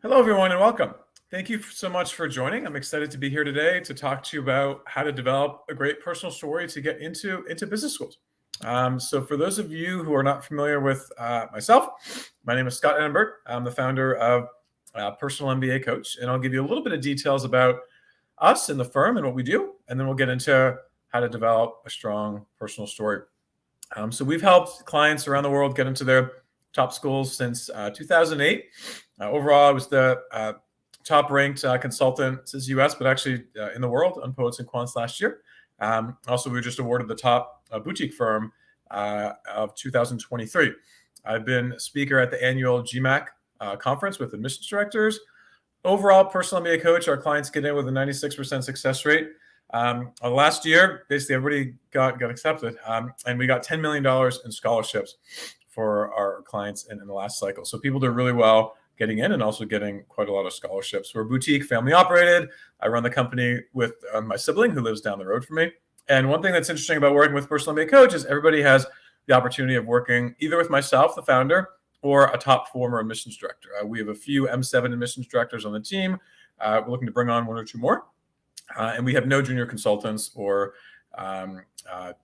Hello, everyone, and welcome. Thank you so much for joining. I'm excited to be here today to talk to you about how to develop a great personal story to get into business schools. So for those of you who are not familiar with myself, my name is Scott Edinburgh. I'm the founder of Personal MBA Coach, and I'll give you a little bit of details about us and the firm and what we do, and then we'll get into how to develop a strong personal story. So we've helped clients around the world get into their top schools since 2008. Overall, I was the top-ranked consultant since US, but actually in the world on Poets and Quants last year. Also, we were just awarded the top boutique firm of 2023. I've been a speaker at the annual GMAC conference with admissions directors. Overall, Personal MBA Coach, our clients get in with a 96% success rate. Last year, basically everybody got accepted, and we got $10 million in scholarships for our clients in the last cycle. So people do really well getting in and also getting quite a lot of scholarships. We're boutique, family operated. I run the company with my sibling who lives down the road from me. And one thing that's interesting about working with Personal MBA Coach is everybody has the opportunity of working either with myself, the founder, or a top former admissions director. We have a few M7 admissions directors on the team. We're looking to bring on one or two more. And we have no junior consultants or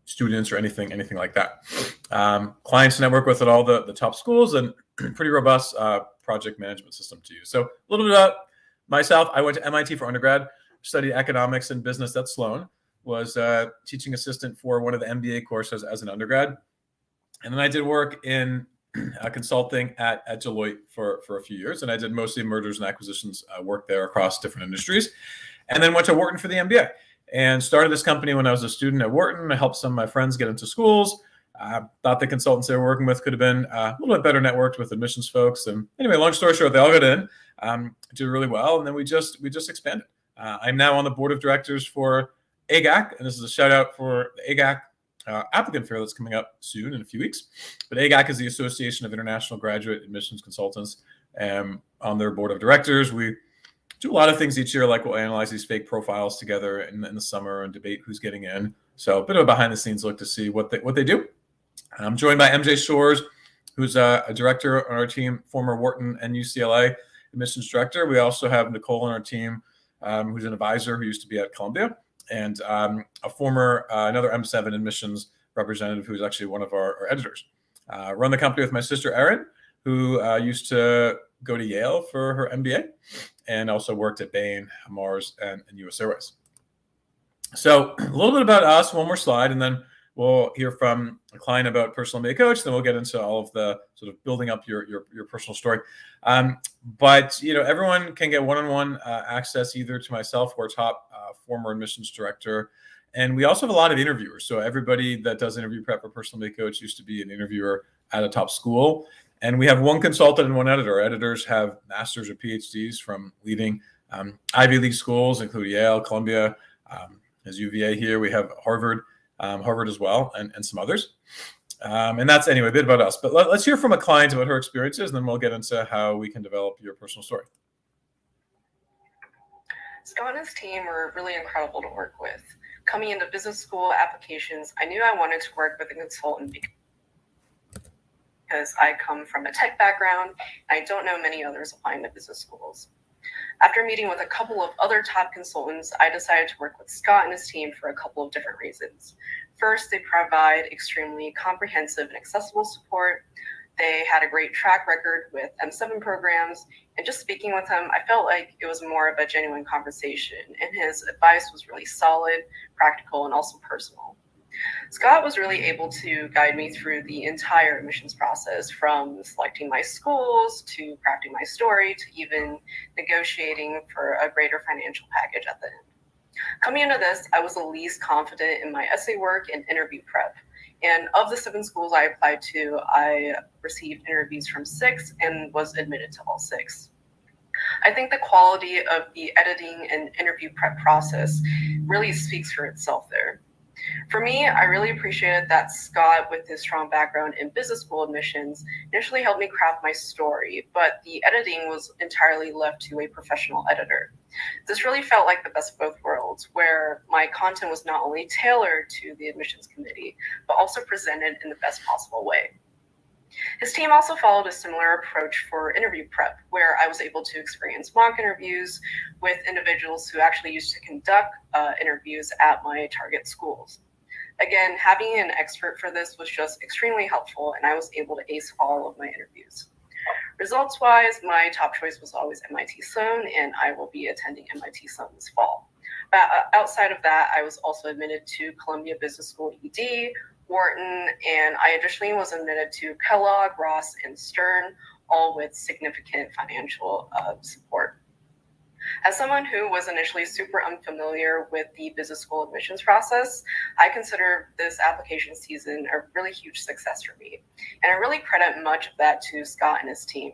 students or anything like that. Clients network with at all the top schools and pretty robust project management system to use. So a little bit about myself. I went to MIT for undergrad, studied economics and business at Sloan, was a teaching assistant for one of the MBA courses as an undergrad. And then I did work in consulting at Deloitte for a few years. And I did mostly mergers and acquisitions work there across different industries. And then went to Wharton for the MBA and started this company when I was a student at Wharton. I helped some of my friends get into schools. Thought the consultants they were working with could have been a little bit better networked with admissions folks. And anyway, long story short, they all got in, did really well. And then we just expanded. I'm now on the board of directors for AGAC. And this is a shout out for the AGAC applicant fair that's coming up soon in a few weeks. But AGAC is the Association of International Graduate Admissions Consultants. On their board of directors, we do a lot of things each year, like we'll analyze these fake profiles together in the summer and debate who's getting in. So a bit of a behind the scenes look to see what they do. I'm joined by MJ Shores, who's a director on our team, former Wharton and UCLA admissions director. We also have Nicole on our team, who's an advisor who used to be at Columbia, and a former another M7 admissions representative who's actually one of our editors. Run the company with my sister Erin, who used to go to Yale for her MBA and also worked at Bain, Mars, and US Airways. So a little bit about us, one more slide, and then we'll hear from a client about Personal MBA Coach. Then we'll get into all of the sort of building up your personal story. But everyone can get one-on-one access either to myself or top former admissions director. And we also have a lot of interviewers. So everybody that does interview prep for Personal MBA Coach used to be an interviewer at a top school. And we have one consultant and one editor. Our editors have masters or PhDs from leading Ivy League schools, including Yale, Columbia, as UVA here. We have Harvard as well, and some others. And that's, anyway, a bit about us. But let's hear from a client about her experiences, and then we'll get into how we can develop your personal story. Scott and his team were really incredible to work with. Coming into business school applications, I knew I wanted to work with a consultant because I come from a tech background, and I don't know many others applying to business schools. After meeting with a couple of other top consultants, I decided to work with Scott and his team for a couple of different reasons. First, they provide extremely comprehensive and accessible support. They had a great track record with M7 programs, and just speaking with him, I felt like it was more of a genuine conversation, and his advice was really solid, practical, and also personal. Scott was really able to guide me through the entire admissions process, from selecting my schools to crafting my story to even negotiating for a greater financial package at the end. Coming into this, I was the least confident in my essay work and interview prep. And of the 7 schools I applied to, I received interviews from 6 and was admitted to all 6. I think the quality of the editing and interview prep process really speaks for itself there. For me, I really appreciated that Scott, with his strong background in business school admissions, initially helped me craft my story, but the editing was entirely left to a professional editor. This really felt like the best of both worlds, where my content was not only tailored to the admissions committee, but also presented in the best possible way. His team also followed a similar approach for interview prep, where I was able to experience mock interviews with individuals who actually used to conduct interviews at my target schools. Again, having an expert for this was just extremely helpful, and I was able to ace all of my interviews. Results-wise, my top choice was always MIT Sloan, and I will be attending MIT Sloan this fall. Outside of that, I was also admitted to Columbia Business School ED, Wharton, and I additionally was admitted to Kellogg, Ross, and Stern, all with significant financial support. As someone who was initially super unfamiliar with the business school admissions process, I consider this application season a really huge success for me. And I really credit much of that to Scott and his team.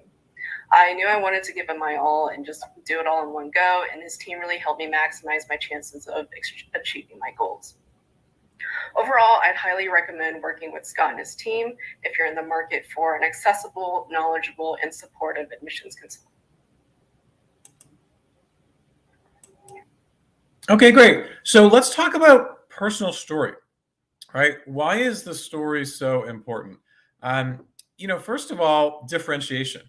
I knew I wanted to give him my all and just do it all in one go, and his team really helped me maximize my chances of achieving my goals. Overall, I'd highly recommend working with Scott and his team if you're in the market for an accessible, knowledgeable, and supportive admissions consultant. Okay, great. So let's talk about personal story, right? Why is the story so important? First of all, differentiation,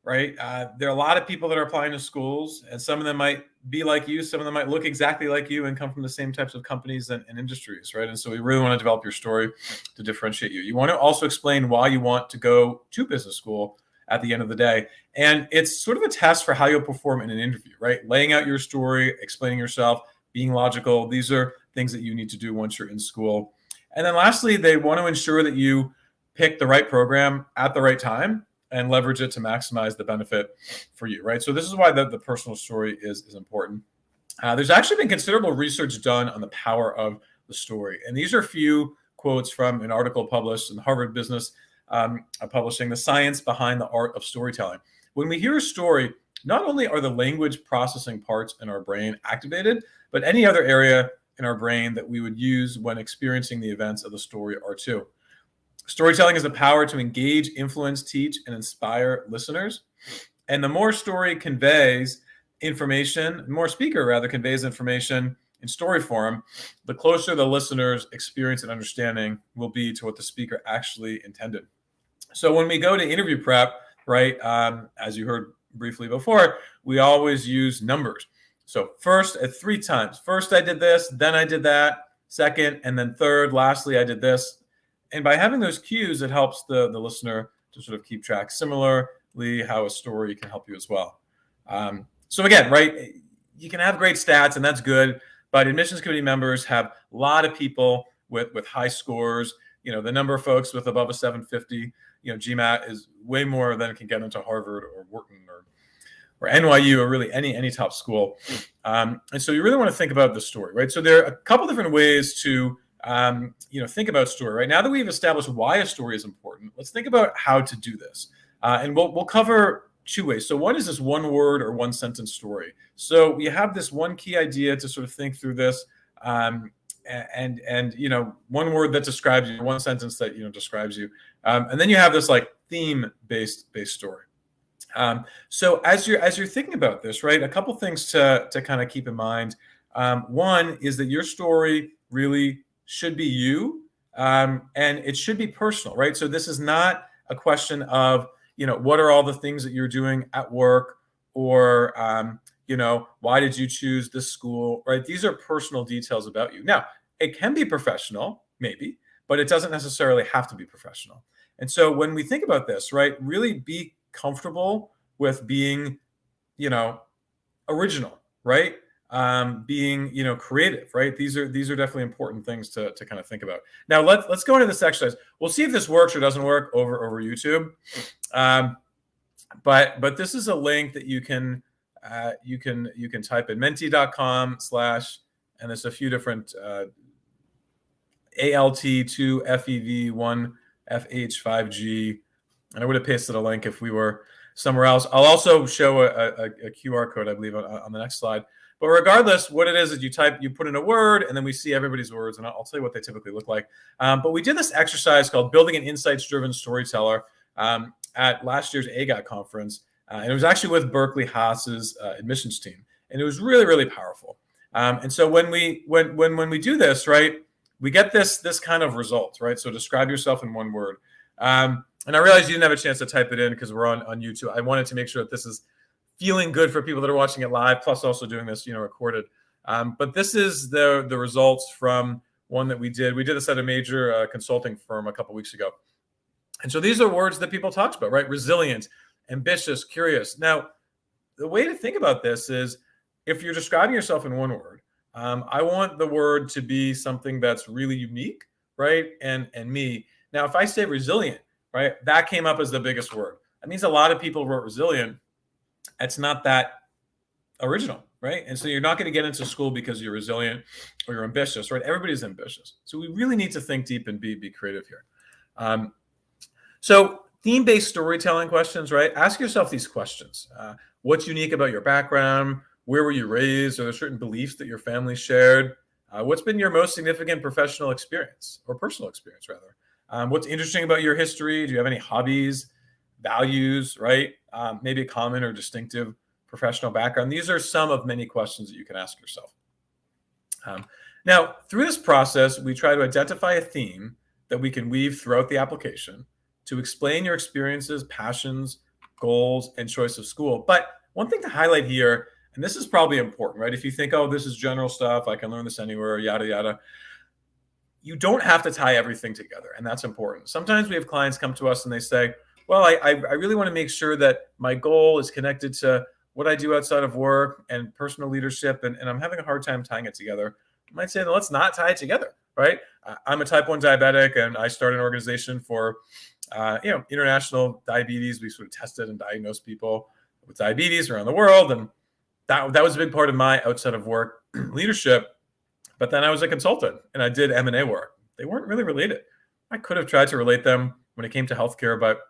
right? There are a lot of people that are applying to schools, and some of them might be like you, some of them might look exactly like you and come from the same types of companies and industries, right? And so we really want to develop your story to differentiate you. You want to also explain why you want to go to business school at the end of the day. And it's sort of a test for how you'll perform in an interview, right? Laying out your story, explaining yourself, being logical. These are things that you need to do once you're in school. And then lastly, they want to ensure that you pick the right program at the right time and leverage it to maximize the benefit for you, right? So this is why the personal story is important. There's actually been considerable research done on the power of the story. And these are a few quotes from an article published in Harvard Business Publishing, The Science Behind the Art of Storytelling. When we hear a story, not only are the language processing parts in our brain activated, but any other area in our brain that we would use when experiencing the events of the story are too. Storytelling has the power to engage, influence, teach, and inspire listeners. And the more story conveys information, the more speaker rather conveys information in story form, the closer the listener's experience and understanding will be to what the speaker actually intended. So when we go to interview prep, right, as you heard briefly before, we always use numbers. So first, 3 times. First, I did this, then I did that. Second, and then third. Lastly, I did this. And by having those cues, it helps the listener to sort of keep track. Similarly, how a story can help you as well. So again, right, you can have great stats, and that's good. But admissions committee members have a lot of people with high scores. The number of folks with above a 750, GMAT is way more than can get into Harvard or Wharton or NYU or really any top school. And so you really want to think about the story, right? So there are a couple different ways to think about story, right? Now that we've established why a story is important, let's think about how to do this. And we'll cover 2 ways. So one is this one word or one sentence story. So you have this one key idea to sort of think through this. And one word that describes you, one sentence that describes you, and then you have this like theme-based story. So as you're thinking about this, right, a couple things to kind of keep in mind. One is that your story really should be you, and it should be personal, right? So this is not a question of what are all the things that you're doing at work, or why did you choose this school, right? These are personal details about you. Now, it can be professional, maybe, but it doesn't necessarily have to be professional. And so when we think about this, right, really be comfortable with being, original, right? Being, creative, right? These are definitely important things to kind of think about. Now let's go into this exercise. We'll see if this works or doesn't work over YouTube. But this is a link that you can type in menti.com/ and there's a few different ALT2FEV1FH5G, and I would have pasted a link if we were somewhere else. I'll also show a QR code, I believe, on the next slide. But regardless, what it is you put in a word, and then we see everybody's words, and I'll tell you what they typically look like. But we did this exercise called Building an Insights-Driven Storyteller at last year's AGOT conference, and it was actually with Berkeley Haas's admissions team, and it was really, really powerful. And so when we do this, right, we get this kind of result, right? So describe yourself in one word. And I realized you didn't have a chance to type it in because we're on YouTube. I wanted to make sure that this is feeling good for people that are watching it live, plus also doing this, recorded. But this is the results from one that we did. We did this at a major consulting firm a couple weeks ago. And so these are words that people talked about, right? Resilient, ambitious, curious. Now, the way to think about this is if you're describing yourself in one word, I want the word to be something that's really unique, right? And me. Now, if I say resilient, right, that came up as the biggest word. That means a lot of people wrote resilient. It's not that original, right? And so you're not going to get into school because you're resilient or you're ambitious, right? Everybody's ambitious. So we really need to think deep and be creative here. So theme-based storytelling questions, right? Ask yourself these questions. What's unique about your background? Where were you raised? Are there certain beliefs that your family shared? What's been your most significant professional experience or personal experience, rather? What's interesting about your history? Do you have any hobbies, values, right? Maybe a common or distinctive professional background. These are some of many questions that you can ask yourself. Now, through this process, we try to identify a theme that we can weave throughout the application to explain your experiences, passions, goals, and choice of school. But one thing to highlight here, and this is probably important, right? If you think, oh, this is general stuff, I can learn this anywhere, yada, yada. You don't have to tie everything together, and that's important. Sometimes we have clients come to us and they say, well, I really want to make sure that my goal is connected to what I do outside of work and personal leadership, and I'm having a hard time tying it together. I might say, well, let's not tie it together, right? I'm a type 1 diabetic, and I started an organization for international diabetes. We sort of tested and diagnosed people with diabetes around the world. And that was a big part of my outside of work leadership. But then I was a consultant and I did M&A work. They weren't really related. I could have tried to relate them when it came to healthcare, but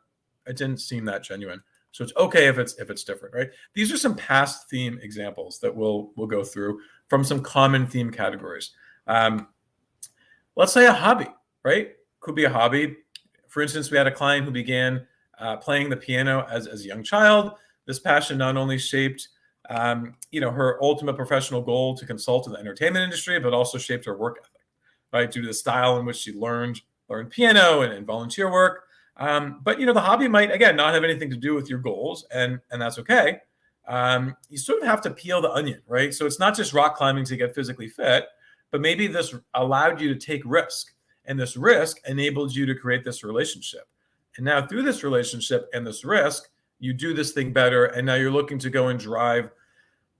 it didn't seem that genuine. So it's okay if it's different, right? These are some past theme examples that we'll go through from some common theme categories. Let's say a hobby, right? Could be a hobby. For instance, we had a client who began playing the piano as a young child. This passion not only shaped, her ultimate professional goal to consult in the entertainment industry, but also shaped her work ethic, right? Due to the style in which she learned piano and volunteer work. But the hobby might, again, not have anything to do with your goals, and that's okay. You sort of have to peel the onion, right? So it's not just rock climbing to get physically fit, but maybe this allowed you to take risk. And this risk enabled you to create this relationship. And now through this relationship and this risk, you do this thing better. And now you're looking to go and drive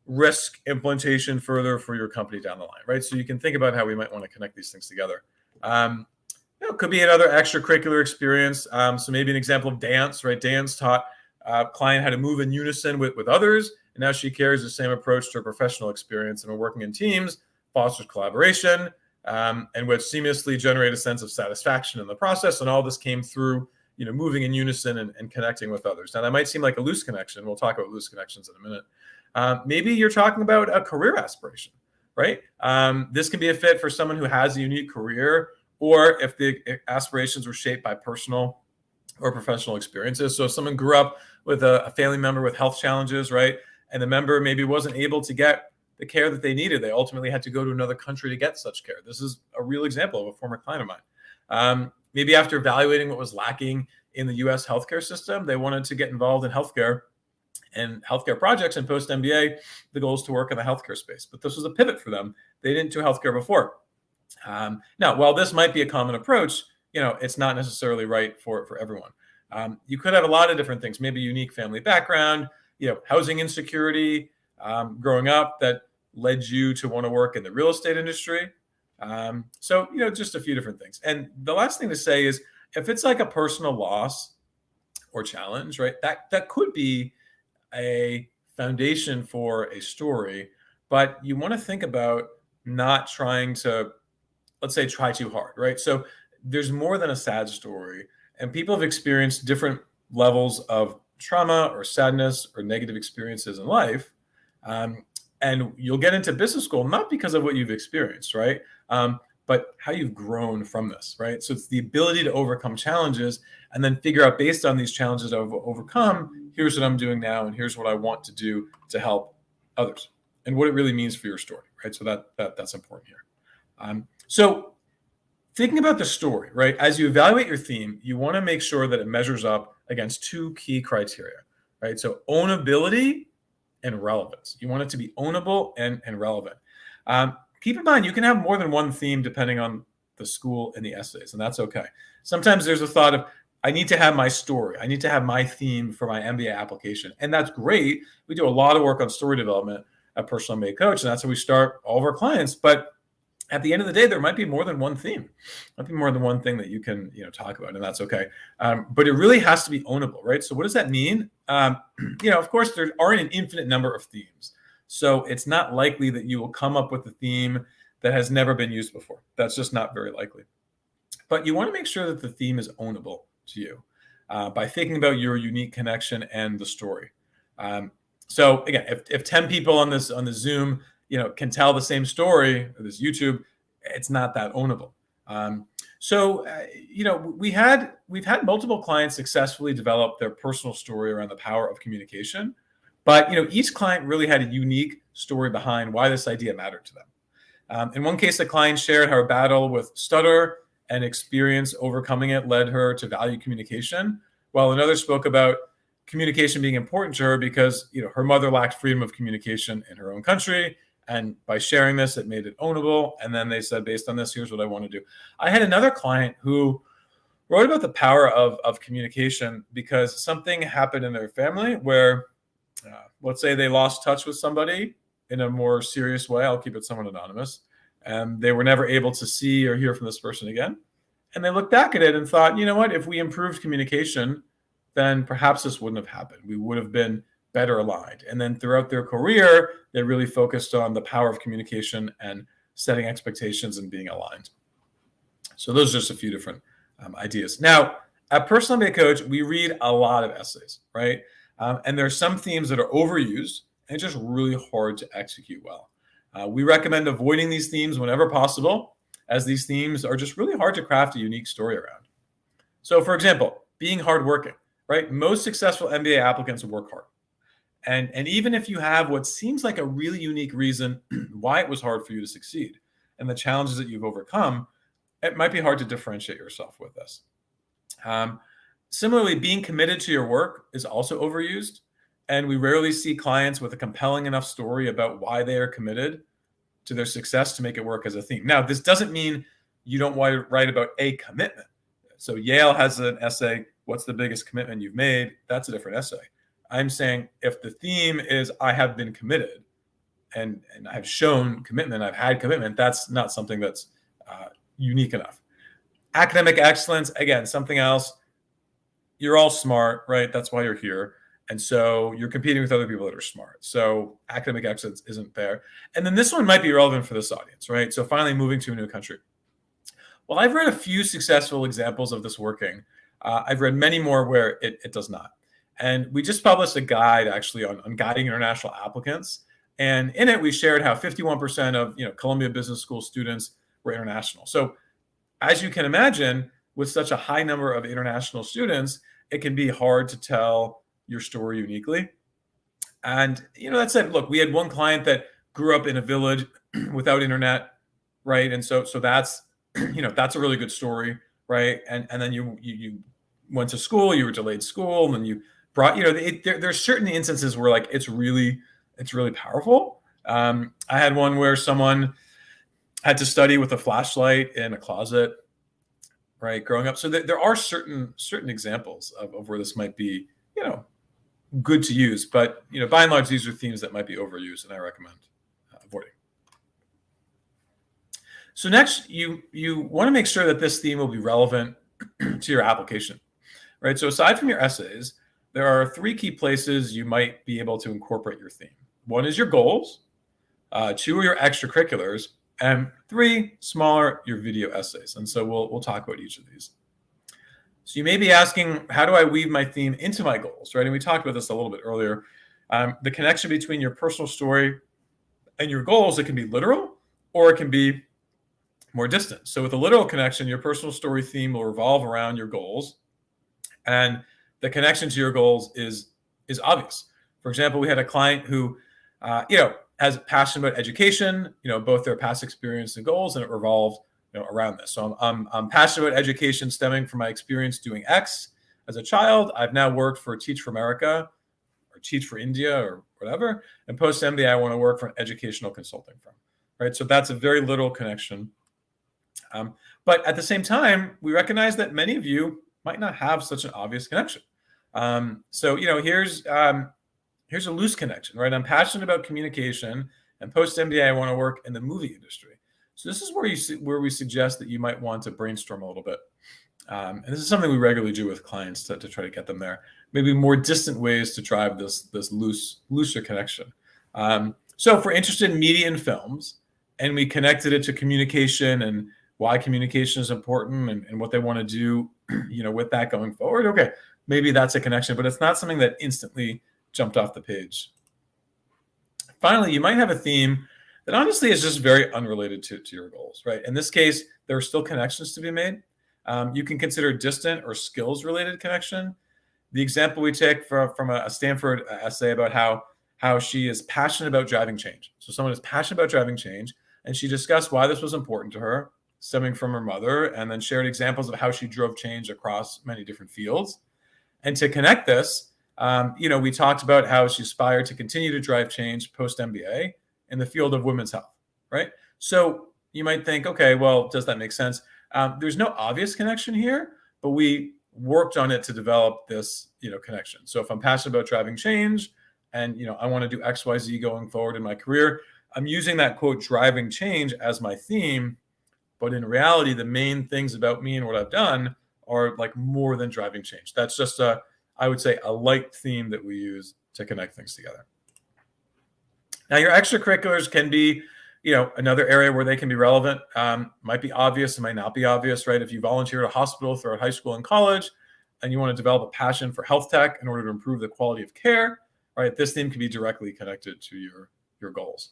risk implementation further for your company down the line, right? So you can think about how we might want to connect these things together. It could be another extracurricular experience. So maybe an example of dance, right? Dance taught a client how to move in unison with others. And now she carries the same approach to her professional experience. And we're working in teams, fosters collaboration, and which seamlessly generate a sense of satisfaction in the process. And all this came through, moving in unison and connecting with others. Now, that might seem like a loose connection. We'll talk about loose connections in a minute. Maybe you're talking about a career aspiration, right? This can be a fit for someone who has a unique career, or if the aspirations were shaped by personal or professional experiences. So if someone grew up with a family member with health challenges, right? And the member maybe wasn't able to get the care that they needed. They ultimately had to go to another country to get such care. This is a real example of a former client of mine. Maybe after evaluating what was lacking in the US healthcare system, they wanted to get involved in healthcare and healthcare projects, and post MBA, the goal is to work in the healthcare space. But this was a pivot for them. They didn't do healthcare before. Now, while this might be a common approach, it's not necessarily right for everyone. You could have a lot of different things, maybe unique family background, housing insecurity, growing up that led you to want to work in the real estate industry. So, just a few different things. And the last thing to say is if it's like a personal loss or challenge, right, that could be a foundation for a story, but you want to think about not trying to, let's say, try too hard, right? So there's more than a sad story, and people have experienced different levels of trauma or sadness or negative experiences in life. And you'll get into business school, not because of what you've experienced, right? But how you've grown from this, right? So it's the ability to overcome challenges and then figure out, based on these challenges I've overcome, here's what I'm doing now, and here's what I want to do to help others, and what it really means for your story, right? So that's important here. So thinking about the story, right? As you evaluate your theme, you want to make sure that it measures up against two key criteria, right? So ownability and relevance. You want it to be ownable and relevant. Keep in mind, you can have more than one theme depending on the school and the essays, and that's okay. Sometimes there's a thought of, I need to have my story. I need to have my theme for my MBA application. And that's great. We do a lot of work on story development at Personal MBA Coach, and that's how we start all of our clients. But at the end of the day, there might be more than one theme. There might be more than one thing that you can talk about, and that's okay. But it really has to be ownable, right? So what does that mean? Of course, there aren't an infinite number of themes. So it's not likely that you will come up with a theme that has never been used before. That's just not very likely. But you want to make sure that the theme is ownable to you by thinking about your unique connection and the story. So again, if 10 people on the Zoom, can tell the same story, or this YouTube, it's not that ownable. We've had multiple clients successfully develop their personal story around the power of communication, but each client really had a unique story behind why this idea mattered to them. In one case, the client shared how a battle with stutter and experience overcoming it led her to value communication, while another spoke about communication being important to her because her mother lacked freedom of communication in her own country. And by sharing this, it made it ownable. And then they said, based on this, here's what I want to do. I had another client who wrote about the power of communication because something happened in their family where, let's say they lost touch with somebody in a more serious way. I'll keep it somewhat anonymous. And they were never able to see or hear from this person again. And they looked back at it and thought, you know what, if we improved communication, then perhaps this wouldn't have happened. We would have been better aligned. And then throughout their career, they really focused on the power of communication and setting expectations and being aligned. So those are just a few different ideas. Now, at Personal MBA Coach, we read a lot of essays, right? And there are some themes that are overused and just really hard to execute well. We recommend avoiding these themes whenever possible, as these themes are just really hard to craft a unique story around. So for example, being hardworking, right? Most successful MBA applicants work hard. And even if you have what seems like a really unique reason why it was hard for you to succeed and the challenges that you've overcome, it might be hard to differentiate yourself with this. Similarly, being committed to your work is also overused. And we rarely see clients with a compelling enough story about why they are committed to their success to make it work as a theme. Now, this doesn't mean you don't want to write about a commitment. So Yale has an essay, what's the biggest commitment you've made? That's a different essay. I'm saying if the theme is I have been committed and I've shown commitment, I've had commitment, that's not something that's unique enough. Academic excellence, again, something else. You're all smart, right? That's why you're here. And so you're competing with other people that are smart. So academic excellence isn't there. And then this one might be relevant for this audience, right? So finally moving to a new country. Well, I've read a few successful examples of this working. I've read many more where it does not. And we just published a guide actually on guiding international applicants. And in it, we shared how 51% of Columbia Business School students were international. So as you can imagine, with such a high number of international students, it can be hard to tell your story uniquely. And that said, look, we had one client that grew up in a village without internet, right? And so that's that's a really good story, right? And then you went to school, you were delayed school, and then you brought there's certain instances where like it's really powerful. I had one where someone had to study with a flashlight in a closet, right, growing up. So there are certain examples of where this might be good to use, but by and large, these are themes that might be overused, and I recommend avoiding. So next, you want to make sure that this theme will be relevant to your application, right? So aside from your essays, there are 3 key places you might be able to incorporate your theme. 1 is your goals, 2 are your extracurriculars, and 3, smaller, your video essays. And so we'll talk about each of these. So you may be asking, how do I weave my theme into my goals, right? And we talked about this a little bit earlier. The connection between your personal story and your goals, it can be literal or it can be more distant. So with a literal connection, your personal story theme will revolve around your goals, and the connection to your goals is obvious. For example, we had a client who, has a passion about education, both their past experience and goals, and it revolved around this. So I'm passionate about education stemming from my experience doing X as a child. I've now worked for Teach for America or Teach for India or whatever. And post MBA, I want to work for an educational consulting firm, right? So that's a very little connection. But at the same time, we recognize that many of you might not have such an obvious connection. So here's a loose connection, right? I'm passionate about communication, and post MBA, I want to work in the movie industry. So this is where we suggest that you might want to brainstorm a little bit. And this is something we regularly do with clients to try to get them there. Maybe more distant ways to drive this looser connection. So if we're interested in media and films, and we connected it to communication and why communication is important and what they want to do, with that going forward, okay, maybe that's a connection, but it's not something that instantly jumped off the page. Finally, you might have a theme that honestly is just very unrelated to your goals, right? In this case, there are still connections to be made. You can consider distant or skills-related connection. The example we take from a Stanford essay about how she is passionate about driving change. So someone is passionate about driving change, and she discussed why this was important to her, stemming from her mother, and then shared examples of how she drove change across many different fields. And to connect this, we talked about how she aspired to continue to drive change post-MBA in the field of women's health, right? So you might think, okay, well, does that make sense? There's no obvious connection here, but we worked on it to develop this, connection. So if I'm passionate about driving change and, I want to do X, Y, Z going forward in my career, I'm using that quote, driving change as my theme. But in reality, the main things about me and what I've done are like more than driving change. That's just I would say a light theme that we use to connect things together. Now, your extracurriculars can be, another area where they can be relevant. Might be obvious, it might not be obvious, right? If you volunteer at a hospital throughout high school and college, and you want to develop a passion for health tech in order to improve the quality of care, right? This theme can be directly connected to your goals.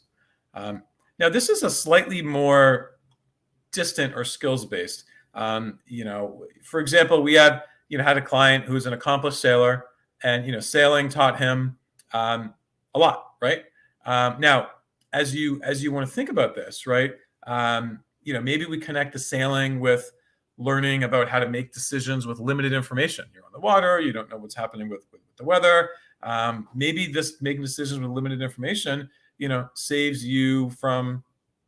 Now, this is a slightly more distant or skills-based. For example, we had a client who's an accomplished sailor, and sailing taught him a lot, right? Now, as you want to think about this, right? Maybe we connect the sailing with learning about how to make decisions with limited information. You're on the water, you don't know what's happening with the weather. Maybe this making decisions with limited information, saves you from,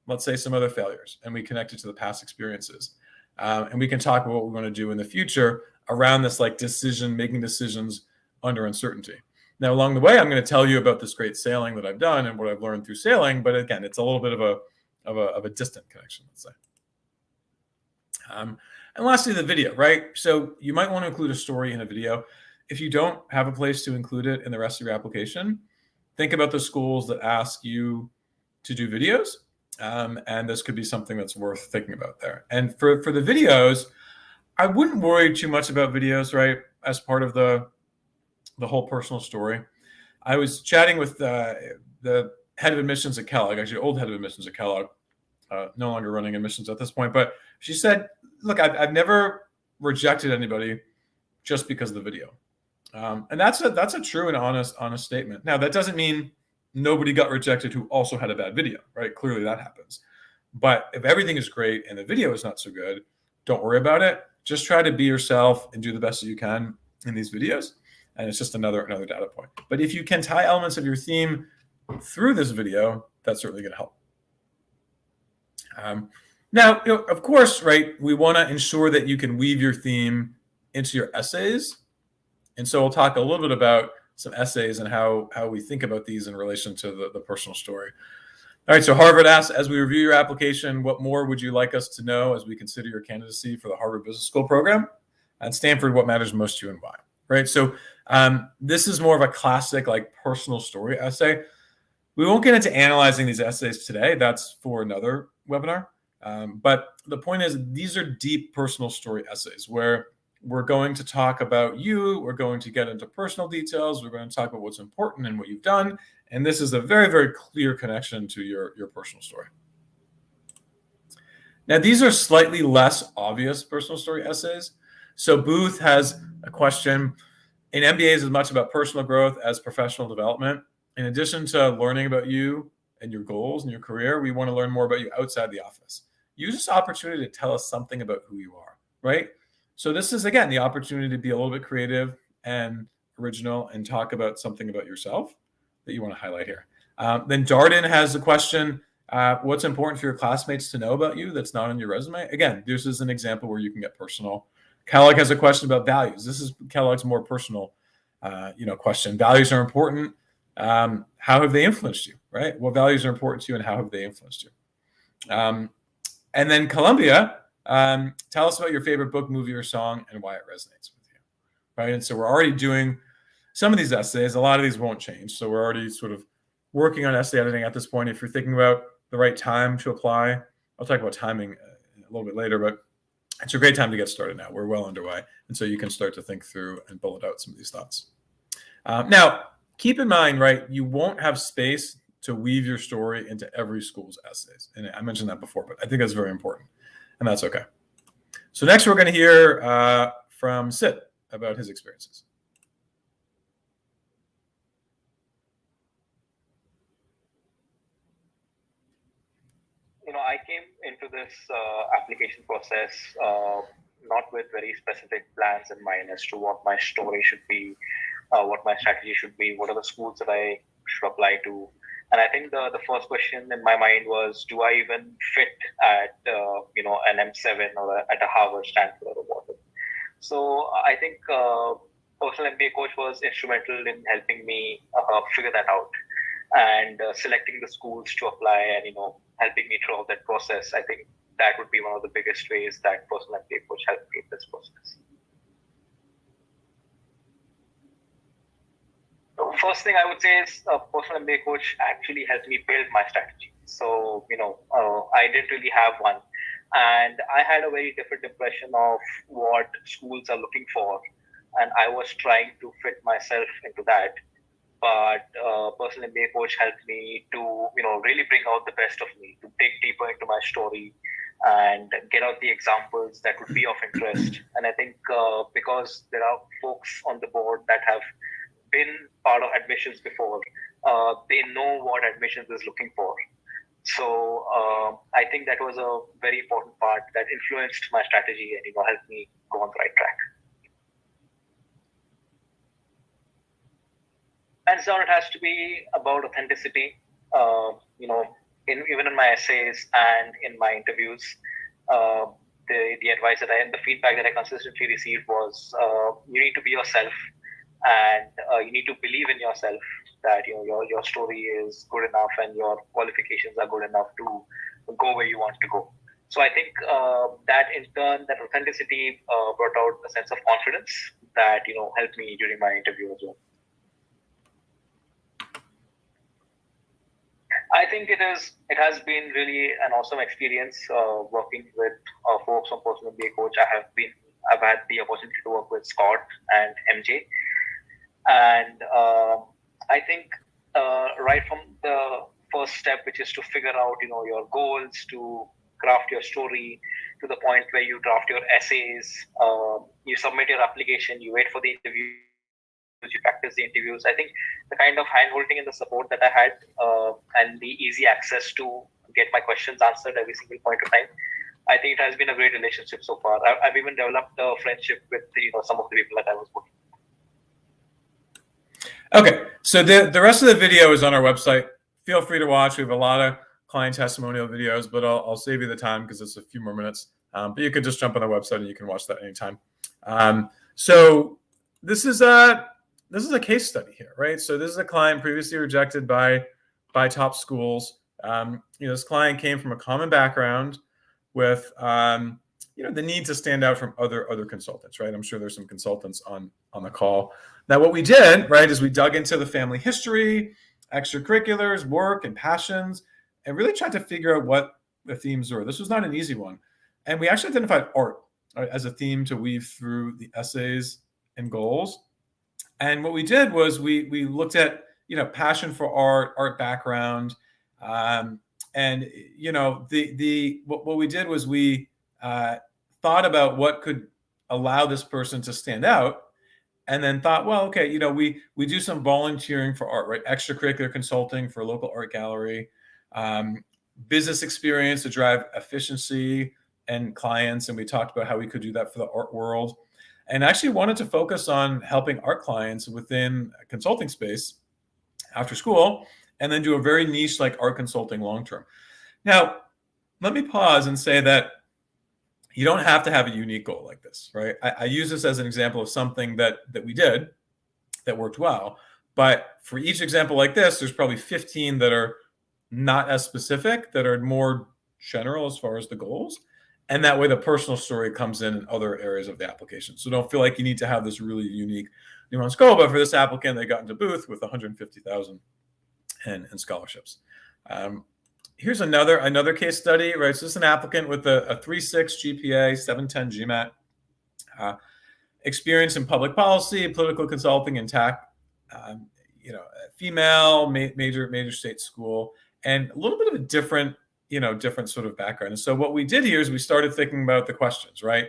let's say, some other failures, and we connect it to the past experiences. And we can talk about what we're going to do in the future around this, like making decisions under uncertainty. Now, along the way, I'm going to tell you about this great sailing that I've done and what I've learned through sailing. But again, it's a little bit of a distant connection, let's say. And lastly, the video, right? So you might want to include a story in a video. If you don't have a place to include it in the rest of your application, think about the schools that ask you to do videos. And this could be something that's worth thinking about there. And for the videos, I wouldn't worry too much about videos, right? As part of the whole personal story. I was chatting with the head of admissions at Kellogg, actually old head of admissions at Kellogg, no longer running admissions at this point. But she said, look, I've never rejected anybody just because of the video. And that's a true and honest statement. Now, that doesn't mean nobody got rejected who also had a bad video, right? Clearly that happens. But if everything is great and the video is not so good, don't worry about it. Just try to be yourself and do the best that you can in these videos. And it's just another data point. But if you can tie elements of your theme through this video, that's certainly going to help. Now, of course, right, we want to ensure that you can weave your theme into your essays. And so we'll talk a little bit about some essays and how we think about these in relation to the personal story. All right, so Harvard asks, as we review your application, what more would you like us to know as we consider your candidacy for the Harvard Business School program? And Stanford, what matters most to you and why? Right, so this is more of a classic like personal story essay. We won't get into analyzing these essays today. That's for another webinar. But the point is, these are deep personal story essays where we're going to talk about you. We're going to get into personal details. We're going to talk about what's important and what you've done. And this is a very, very clear connection to your personal story. Now, these are slightly less obvious personal story essays. So Booth has a question. In MBAs, as much about personal growth as professional development. In addition to learning about you and your goals and your career, we want to learn more about you outside the office. use this opportunity to tell us something about who you are, right? So this is, again, the opportunity to be a little bit creative and original and talk about something about yourself that you want to highlight here. Then Darden has a question, what's important for your classmates to know about you that's not on your resume? Again, this is an example where you can get personal. Kellogg has a question about values. This is Kellogg's more personal question. Values are important. How have they influenced you, right? What values are important to you and how have they influenced you? And then Columbia, tell us about your favorite book, movie, or song and why it resonates with you, right? And so we're already doing some of these essays. A lot of these won't change. So we're already sort of working on essay editing at this point. If you're thinking about the right time to apply, I'll talk about timing a little bit later, but it's a great time to get started now. We're well underway. And so you can start to think through and bullet out some of these thoughts. Now, keep in mind, right, you won't have space to weave your story into every school's essays. And I mentioned that before, but I think that's very important. And that's okay. So next we're going to hear from Sid about his experiences. I came into this application process not with very specific plans in mind as to what my story should be, what my strategy should be, what are the schools that I should apply to. And I think the first question in my mind was, do I even fit at an M7 or at a Harvard, Stanford, or Wharton? So I think personal MBA coach was instrumental in helping me figure that out and selecting the schools to apply and helping me throughout that process. I think that would be one of the biggest ways that personal MBA coach helped me in this process. The first thing I would say is personal MBA coach actually helped me build my strategy. So, I didn't really have one. And I had a very different impression of what schools are looking for. And I was trying to fit myself into that. But personal MBA coach helped me to, really bring out the best of me, to dig deeper into my story and get out the examples that would be of interest. And I think because there are folks on the board that have been part of admissions before, they know what admissions is looking for. So I think that was a very important part that influenced my strategy and helped me go on the right track. Hands down, it has to be about authenticity. Even in my essays and in my interviews, the advice that the feedback that I consistently received was you need to be yourself, and you need to believe in yourself that your story is good enough and your qualifications are good enough to go where you want to go. So I think that in turn, that authenticity brought out a sense of confidence that helped me during my interview as well. I think it has been really an awesome experience working with folks from Personal MBA Coach. I've had the opportunity to work with Scott and MJ, and I think right from the first step, which is to figure out your goals, to craft your story, to the point where you draft your essays, you submit your application, you wait for the interview, you practice the interviews. I think the kind of hand-holding and the support that I had and the easy access to get my questions answered every single point of time, I think it has been a great relationship so far. I've even developed a friendship with some of the people that I was working with. Okay, so the rest of the video is on our website. Feel free to watch. We have a lot of client testimonial videos, but I'll save you the time because it's a few more minutes. But you can just jump on the website and you can watch that anytime. So this is a case study here, right? So this is a client previously rejected by top schools. This client came from a common background with the need to stand out from other consultants, right? I'm sure there's some consultants on the call. Now, what we did, right, is we dug into the family history, extracurriculars, work, and passions, and really tried to figure out what the themes were. This was not an easy one. And we actually identified art, right, as a theme to weave through the essays and goals. And what we did was we looked at, passion for art background. What we did was we thought about what could allow this person to stand out, and then thought, well, okay, we do some volunteering for art, right? Extracurricular consulting for a local art gallery. business experience to drive efficiency and clients. And we talked about how we could do that for the art world, and actually wanted to focus on helping art clients within a consulting space after school, and then do a very niche like art consulting long-term. Now, let me pause and say that you don't have to have a unique goal like this, right? I use this as an example of something that we did that worked well. But for each example like this, there's probably 15 that are not as specific, that are more general as far as the goals. And that way the personal story comes in other areas of the application. So don't feel like you need to have this really unique nuanced goal. But for this applicant, they got into Booth with 150,000 in scholarships. Here's another case study, right? So this is an applicant with a 3.6 GPA, 710 GMAT, experience in public policy, political consulting, and tech. Female, major state school, and a little bit of a different sort of background. And so what we did here is we started thinking about the questions, right?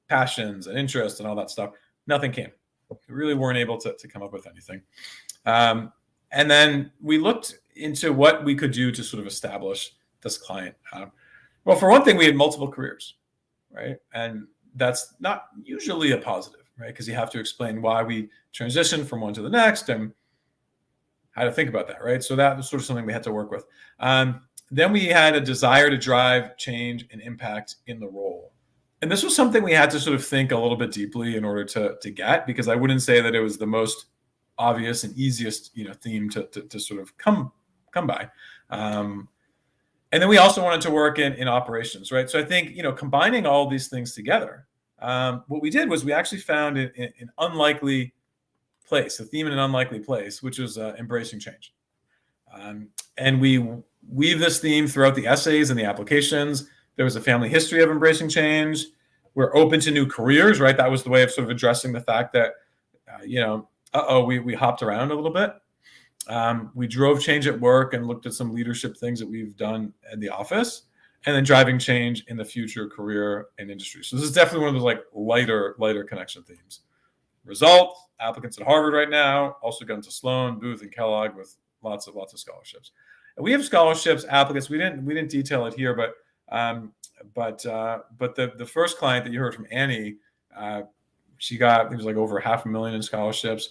Passions and interests and all that stuff. Nothing came. We really weren't able to come up with anything. And then we looked into what we could do to sort of establish this client. Well, for one thing, we had multiple careers, right? And that's not usually a positive, right? Because you have to explain why we transitioned from one to the next and how to think about that, right? So that was sort of something we had to work with. Then we had a desire to drive change and impact in the role. And this was something we had to sort of think a little bit deeply in order to get, because I wouldn't say that it was the most obvious and easiest, theme to sort of come by. And then we also wanted to work in operations, right? So I think, combining all these things together, what we did was we actually found an unlikely place, a theme in an unlikely place, which was embracing change. And we weave this theme throughout the essays and the applications. There was a family history of embracing change. We're open to new careers, right? That was the way of sort of addressing the fact that, we hopped around a little bit. We drove change at work and looked at some leadership things that we've done in the office, and then driving change in the future career and industry. So this is definitely one of those like lighter connection themes. Result, applicants at Harvard right now, also gone to Sloan, Booth, and Kellogg with lots of scholarships. And we have scholarships applicants. We didn't detail it here, but the first client that you heard from, Annie, she got, it was like over $500,000 in scholarships.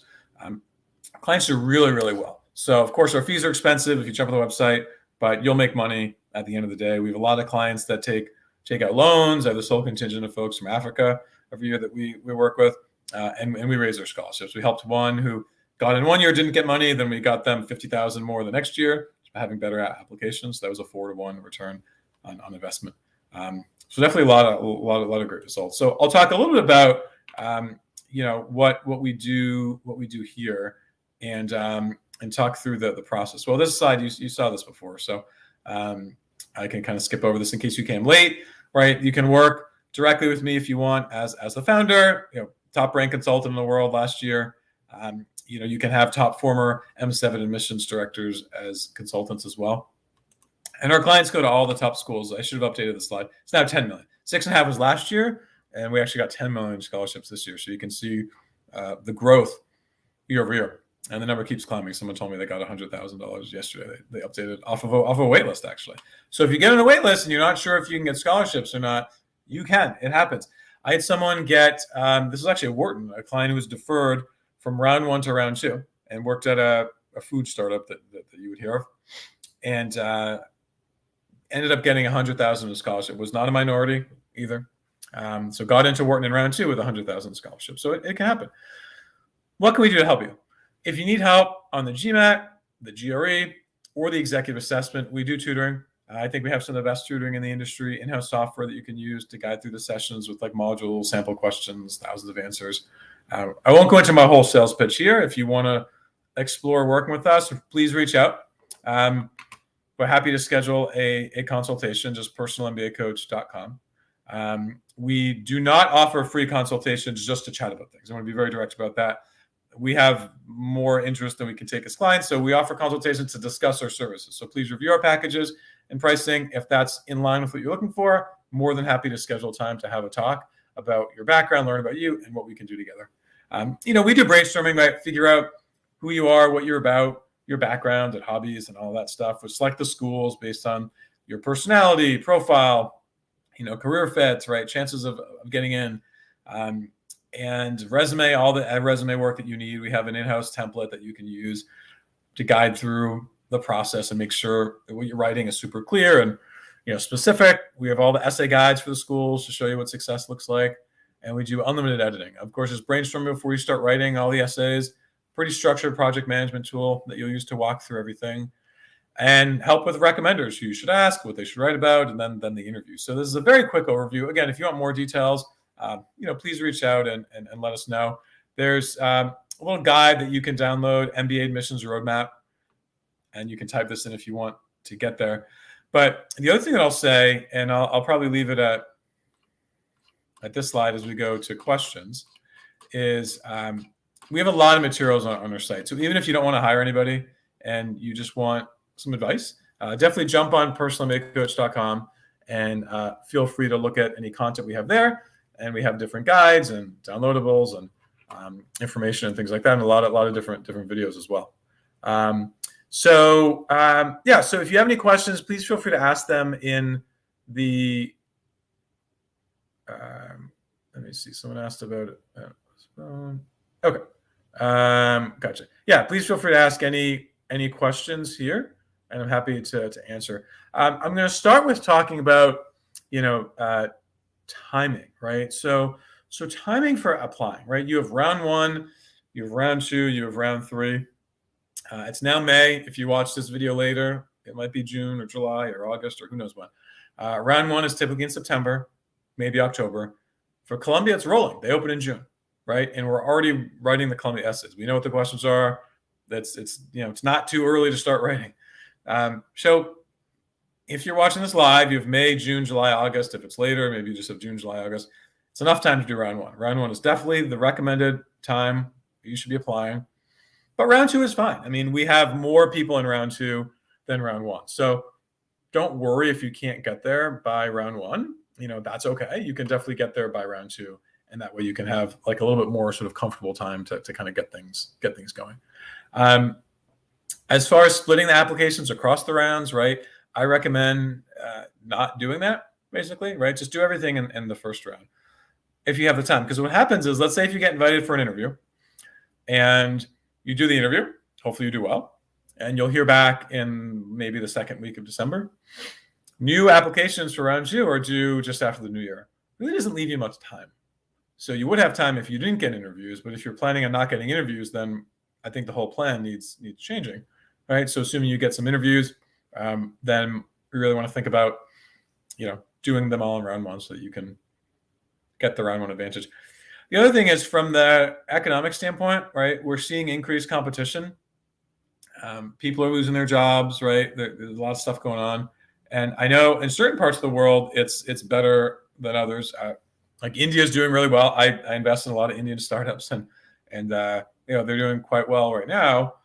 Clients do really, really well. So of course our fees are expensive if you jump on the website, but you'll make money at the end of the day. We have a lot of clients that take out loans. I have this whole contingent of folks from Africa every year that we work with, and we raise their scholarships. We helped one who got in 1 year, didn't get money. Then we got them 50,000 more the next year, having better applications. That was a 4-to-1 return on investment. So definitely a lot of great results. So I'll talk a little bit about what we do here, and talk through the process. Well, this slide you saw this before, so I can kind of skip over this in case you came late. Right, you can work directly with me if you want as the founder. Top ranked consultant in the world last year. You can have top former M7 admissions directors as consultants as well. And our clients go to all the top schools. I should have updated the slide. It's now 10 million. 6.5 was last year, and we actually got 10 million scholarships this year. So you can see the growth year over year, and the number keeps climbing. Someone told me they got $100,000 yesterday. They updated off of a wait list, actually. So if you get on a wait list and you're not sure if you can get scholarships or not, you can. It happens. I had someone get, this was actually at Wharton, a client who was deferred from round 1 to round 2 and worked at a food startup that you would hear of, and ended up getting 100,000 in scholarship. Was not a minority either. So got into Wharton in round 2 with 100,000 scholarship. So it can happen. What can we do to help you? If you need help on the GMAT, the GRE, or the executive assessment, we do tutoring. I think we have some of the best tutoring in the industry, in-house software that you can use to guide through the sessions with like modules, sample questions, thousands of answers. I won't go into my whole sales pitch here. If you want to explore working with us, please reach out. We're happy to schedule a consultation, just personalmbacoach.com. We do not offer free consultations just to chat about things. I want to be very direct about that. We have more interest than we can take as clients. So we offer consultations to discuss our services. So please review our packages and pricing. If that's in line with what you're looking for, more than happy to schedule time to have a talk about your background, learn about you, and what we can do together. We do brainstorming, right? Figure out who you are, what you're about, your background and hobbies and all that stuff. We select the schools based on your personality, profile, career fits, right? Chances of getting in, and resume, all the resume work that you need. We have an in-house template that you can use to guide through the process and make sure that what you're writing is super clear and specific. We have all the essay guides for the schools to show you what success looks like, and we do unlimited editing. Of course, just brainstorming before you start writing all the essays. Pretty structured project management tool that you'll use to walk through everything, and help with recommenders who you should ask, what they should write about, and then the interview. So this is a very quick overview. Again, if you want more details, please reach out and let us know. There's a little guide that you can download, MBA Admissions Roadmap, and you can type this in if you want to get there. But the other thing that I'll say, and I'll probably leave it at this slide as we go to questions, is we have a lot of materials on our site. So even if you don't want to hire anybody and you just want some advice, definitely jump on personalmbacoach.com and feel free to look at any content we have there. And we have different guides and downloadables and information and things like that, and a lot of different videos as well. So if you have any questions, please feel free to ask them in the. Let me see. Someone asked about it. Okay. Gotcha. Yeah, please feel free to ask any questions here, and I'm happy to answer. I'm going to start with talking about timing, right? So timing for applying, right? You have round 1, you have round 2, you have round 3. It's now May. If you watch this video later, it might be June or July or August or who knows when. Round 1 is typically in September, maybe October. For Columbia, it's rolling. They open in June, right? And we're already writing the Columbia essays. We know what the questions are. It's not too early to start writing. So if you're watching this live, you have May, June, July, August. If it's later, maybe you just have June, July, August. It's enough time to do round 1. Round 1 is definitely the recommended time you should be applying. But round 2 is fine. I mean, we have more people in round 2 than round 1. So don't worry if you can't get there by round 1. That's okay. You can definitely get there by round 2. And that way you can have like a little bit more sort of comfortable time to kind of get things going. As far as splitting the applications across the rounds, right? I recommend not doing that, basically, right? Just do everything in the first round if you have the time. Because what happens is, let's say if you get invited for an interview and you do the interview, hopefully you do well, and you'll hear back in maybe the second week of December. New applications for round 2 are due just after the new year. It really doesn't leave you much time. So you would have time if you didn't get interviews, but if you're planning on not getting interviews, then I think the whole plan needs changing, right? So assuming you get some interviews, then we really want to think about, doing them all in round 1 so that you can get the round 1 advantage. The other thing is, from the economic standpoint, right? We're seeing increased competition. People are losing their jobs, right? There's a lot of stuff going on, and I know in certain parts of the world it's better than others. Like India is doing really well. I invest in a lot of Indian startups, and they're doing quite well right now.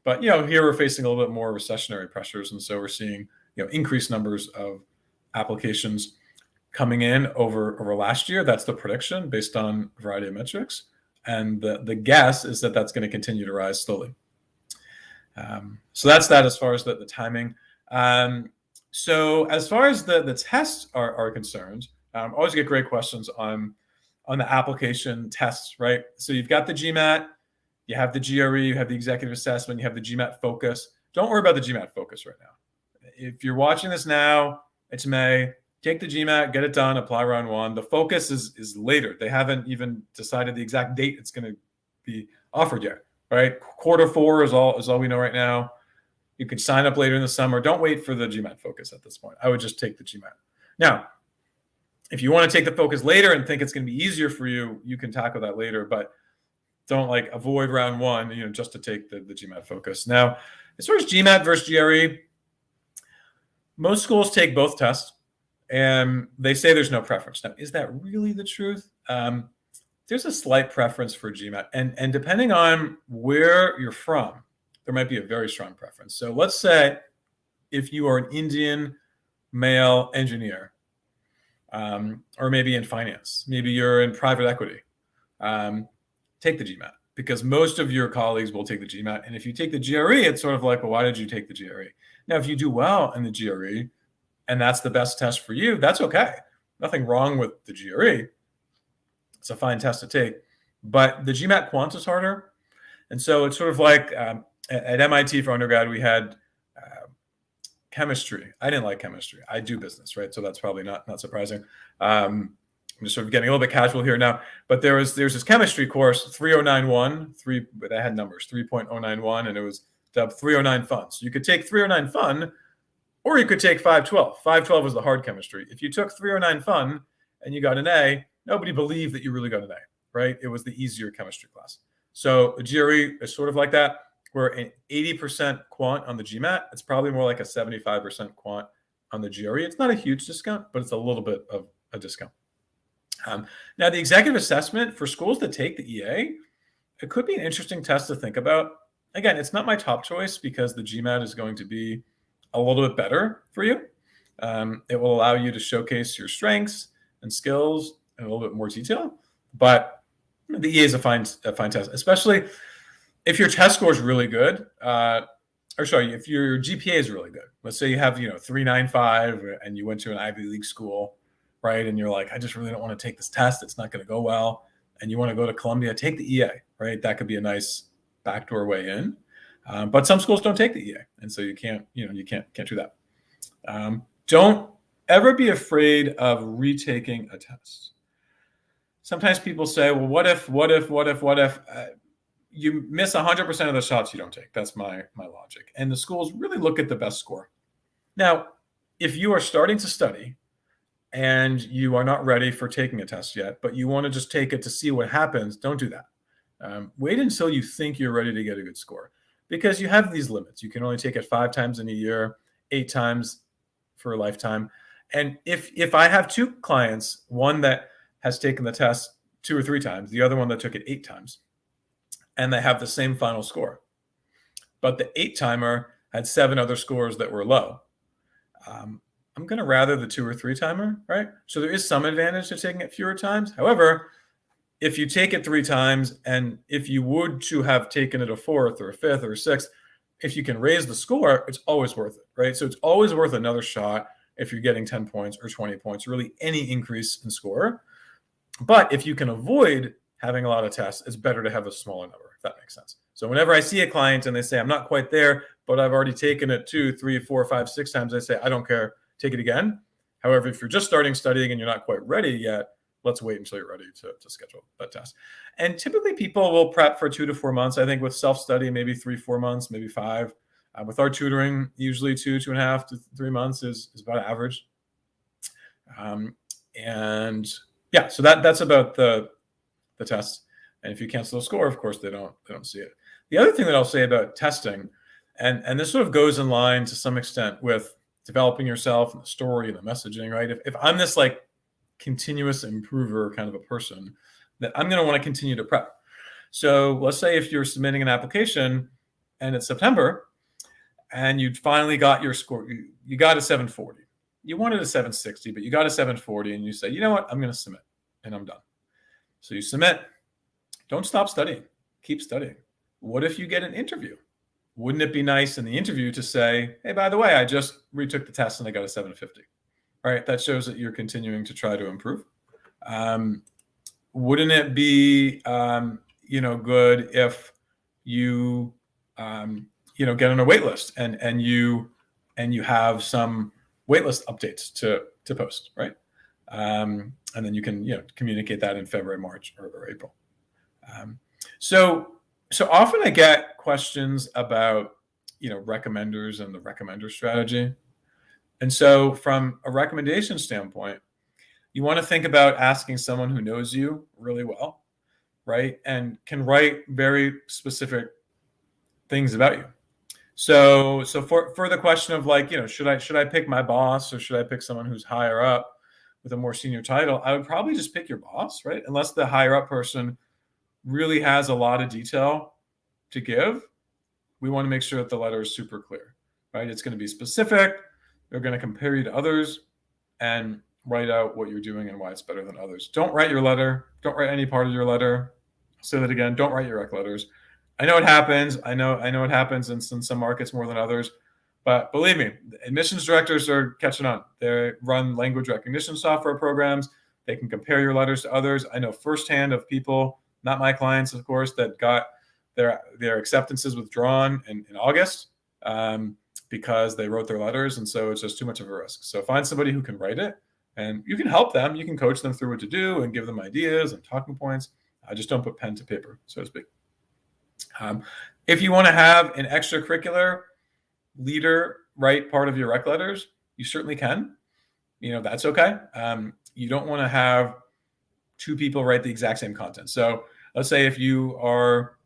But here we're facing a little bit more recessionary pressures, and so we're seeing increased numbers of applications coming in over last year. That's the prediction based on a variety of metrics, and the guess is that that's going to continue to rise slowly. So that's that as far as the timing. So as far as the tests are concerned, always get great questions on the application tests, right? So you've got the GMAT. You have the GRE, you have the executive assessment, you have the GMAT focus. Don't worry about the GMAT focus right now. If you're watching this now, it's May, take the GMAT, get it done, apply round 1. The focus is later. They haven't even decided the exact date it's going to be offered yet, right? Quarter 4 is all we know right now. You can sign up later in the summer. Don't wait for the GMAT focus at this point. I would just take the GMAT. Now, if you want to take the focus later and think it's going to be easier for you, you can tackle that later, but don't avoid round 1, just to take the GMAT focus. Now, as far as GMAT versus GRE, most schools take both tests, and they say there's no preference. Now, is that really the truth? There's a slight preference for GMAT, and depending on where you're from, there might be a very strong preference. So let's say if you are an Indian male engineer, or maybe in finance, maybe you're in private equity, take the GMAT. because most of your colleagues will take the GMAT. And if you take the GRE, it's sort of like, well, why did you take the GRE? Now, if you do well in the GRE and that's the best test for you, that's okay. Nothing wrong with the GRE. It's a fine test to take. But the GMAT quant is harder. And so it's sort of like at MIT for undergrad, we had chemistry. I didn't like chemistry. I do business, right? So that's probably not surprising. I'm just sort of getting a little bit casual here now. But there's this chemistry course, 3091, that had numbers, 3.091, and it was dubbed 309 Fun. So you could take 309 Fun, or you could take 512. 512 was the hard chemistry. If you took 309 Fun and you got an A, nobody believed that you really got an A, right? It was the easier chemistry class. So the GRE is sort of like that. We're an 80% quant on the GMAT. It's probably more like a 75% quant on the GRE. It's not a huge discount, but it's a little bit of a discount. Now, the executive assessment for schools that take the EA, it could be an interesting test to think about. Again, it's not my top choice because the GMAT is going to be a little bit better for you. It will allow you to showcase your strengths and skills in a little bit more detail. But the EA is a fine test, especially if your test score is really good. If your GPA is really good. Let's say you have 3.95 and you went to an Ivy League school, right? And you're like, I just really don't want to take this test. It's not going to go well. And you want to go to Columbia, take the EA, right? That could be a nice backdoor way in. But some schools don't take the EA, and so you can't do that. Don't ever be afraid of retaking a test. Sometimes people say, well, what if you miss 100% of the shots you don't take? That's my logic. And the schools really look at the best score. Now, if you are starting to study and you are not ready for taking a test yet, but you want to just take it to see what happens, don't do that. Wait until you think you're ready to get a good score, because you have these limits. You can only take it 5 times in a year, 8 times for a lifetime. And if I have 2 clients, one that has taken the test 2 or 3 times, the other one that took it 8 times, and they have the same final score, but the 8-timer had 7 other scores that were low, I'm going to rather the 2 or 3-timer, right? So there is some advantage to taking it fewer times. However, if you take it 3 times, and if you would to have taken it a 4th or a 5th or a 6th, if you can raise the score, it's always worth it, right? So it's always worth another shot if you're getting 10 points or 20 points, really any increase in score. But if you can avoid having a lot of tests, it's better to have a smaller number, if that makes sense. So whenever I see a client and they say, I'm not quite there, but I've already taken it 2, 3, 4, 5, 6 times, I say, I don't care, take it again. However, if you're just starting studying and you're not quite ready yet, let's wait until you're ready to schedule that test. And typically people will prep for 2 to 4 months. I think with self-study, maybe 3, 4 months, maybe 5. With our tutoring, usually 2, 2.5 to 3 months is about average. And yeah, so that's about the test. And if you cancel the score, of course, they don't see it. The other thing that I'll say about testing, and this sort of goes in line to some extent with developing yourself and the story and the messaging, right? If I'm this like continuous improver kind of a person, that I'm going to want to continue to prep. So let's say if you're submitting an application and it's September and you finally got your score, you got a 740. You wanted a 760, but you got a 740, and you say, you know what, I'm going to submit and I'm done. So you submit. Don't stop studying. Keep studying. What if you get an interview? Wouldn't it be nice in the interview to say, hey, by the way, I just retook the test and I got a 750. All right, that shows that you're continuing to try to improve. Wouldn't it be, good if you, get on a wait list and you have some waitlist updates to post, right? And then you can, communicate that in February, March, or April. So often I get questions about, recommenders and the recommender strategy. And so from a recommendation standpoint, you want to think about asking someone who knows you really well, right? And can write very specific things about you. So for the question of like, should I pick my boss or should I pick someone who's higher up with a more senior title? I would probably just pick your boss, right? Unless the higher up person really has a lot of detail to give, we want to make sure that the letter is super clear, right? It's going to be specific. They're going to compare you to others and write out what you're doing and why it's better than others. Don't write your letter. Don't write any part of your letter say that again, don't write your rec letters. I know it happens. I know it happens in some markets more than others. But believe me, admissions directors are catching on. They run language recognition software programs. They can compare your letters to others. I know firsthand of people, not my clients, of course, that got their acceptances withdrawn in August because they wrote their letters. And so it's just too much of a risk. So find somebody who can write it, and you can help them. You can coach them through what to do and give them ideas and talking points. I just don't put pen to paper, so to speak. If you want to have an extracurricular leader write part of your rec letters, you certainly can. That's okay. You don't want to have two people write the exact same content. So let's say if you are,